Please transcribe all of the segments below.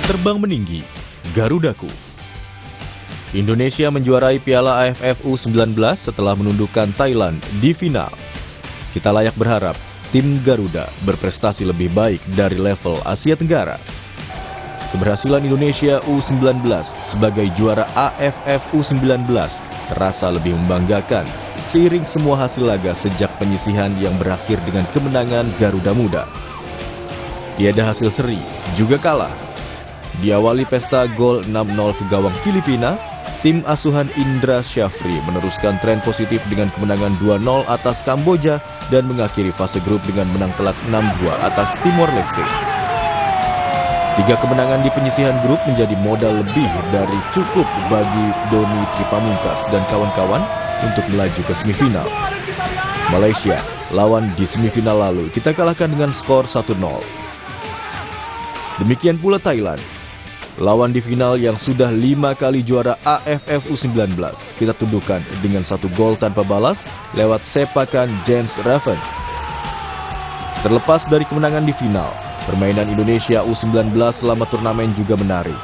Terbang meninggi, Garudaku. Indonesia menjuarai Piala AFF U19 setelah menundukkan Thailand di final. Kita layak berharap tim Garuda berprestasi lebih baik dari level Asia Tenggara. Keberhasilan Indonesia U19 sebagai juara AFF U19 terasa lebih membanggakan seiring semua hasil laga sejak penyisihan yang berakhir dengan kemenangan Garuda Muda. Tiada hasil seri, juga kalah. Diawali pesta gol 6-0 ke gawang Filipina, tim asuhan Indra Syafri meneruskan tren positif dengan kemenangan 2-0 atas Kamboja dan mengakhiri fase grup dengan menang telak 6-2 atas Timor Leste. 3 kemenangan di penyisihan grup menjadi modal lebih dari cukup bagi Doni Tripamungkas dan kawan-kawan untuk melaju ke semifinal. Malaysia lawan di semifinal lalu kita kalahkan dengan skor 1-0. Demikian pula Thailand. Lawan di final yang sudah 5 kali juara AFF U19, kita tundukkan dengan 1 gol tanpa balas lewat sepakan Jens Raven. Terlepas dari kemenangan di final, permainan Indonesia U19 selama turnamen juga menarik.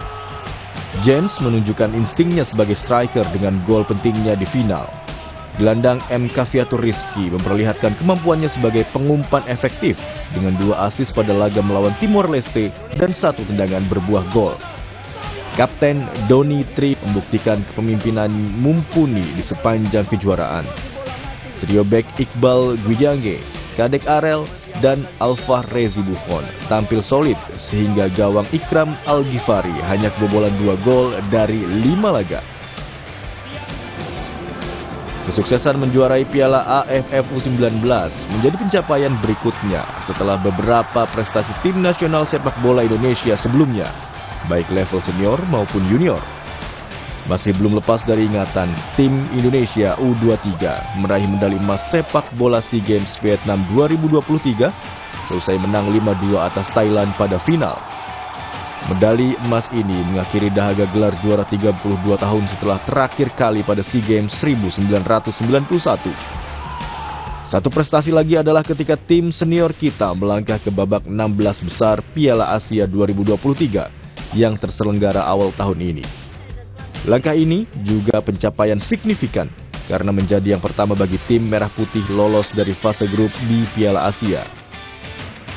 Jens menunjukkan instingnya sebagai striker dengan gol pentingnya di final. Gelandang M. Kaviatur Rizky memperlihatkan kemampuannya sebagai pengumpan efektif dengan 2 assist pada laga melawan Timor Leste dan 1 tendangan berbuah gol. Kapten Doni Tri membuktikan kepemimpinan mumpuni di sepanjang kejuaraan. Trio bek Iqbal Gwijangge, Kadek Arel, dan Alfa Rezi Buffon tampil solid sehingga gawang Ikram Al-Ghifari hanya kebobolan 2 gol dari 5 laga. Kesuksesan menjuarai Piala AFF U19 menjadi pencapaian berikutnya setelah beberapa prestasi tim nasional sepak bola Indonesia sebelumnya, baik level senior maupun junior. Masih belum lepas dari ingatan, tim Indonesia U23 meraih medali emas sepak bola SEA Games Vietnam 2023 seusai menang 5-2 atas Thailand pada final. Medali emas ini mengakhiri dahaga gelar juara 32 tahun setelah terakhir kali pada SEA Games 1991. Satu prestasi lagi adalah ketika tim senior kita melangkah ke babak 16 besar Piala Asia 2023 yang terselenggara awal tahun ini. Langkah ini juga pencapaian signifikan karena menjadi yang pertama bagi tim Merah Putih lolos dari fase grup di Piala Asia.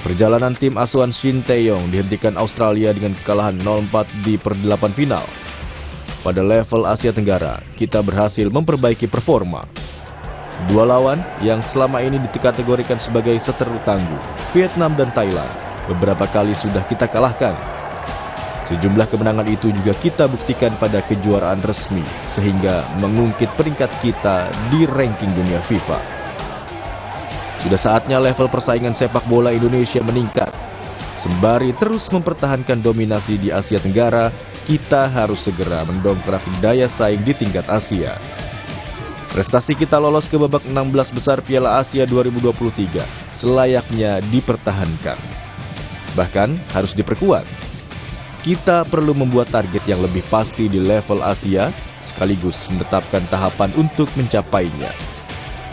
Perjalanan tim asuhan Shin Tae-yong dihentikan Australia dengan kekalahan 0-4 di per-8 final. Pada level Asia Tenggara, kita berhasil memperbaiki performa. 2 lawan yang selama ini dikategorikan sebagai seteru tangguh, Vietnam dan Thailand, beberapa kali sudah kita kalahkan. Sejumlah kemenangan itu juga kita buktikan pada kejuaraan resmi, sehingga mengungkit peringkat kita di ranking dunia FIFA. Sudah saatnya level persaingan sepak bola Indonesia meningkat. Sembari terus mempertahankan dominasi di Asia Tenggara, kita harus segera mendongkrak daya saing di tingkat Asia. Prestasi kita lolos ke babak 16 besar Piala Asia 2023 selayaknya dipertahankan. Bahkan harus diperkuat. Kita perlu membuat target yang lebih pasti di level Asia, sekaligus menetapkan tahapan untuk mencapainya.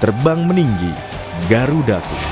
Terbang meninggi, Garudaku.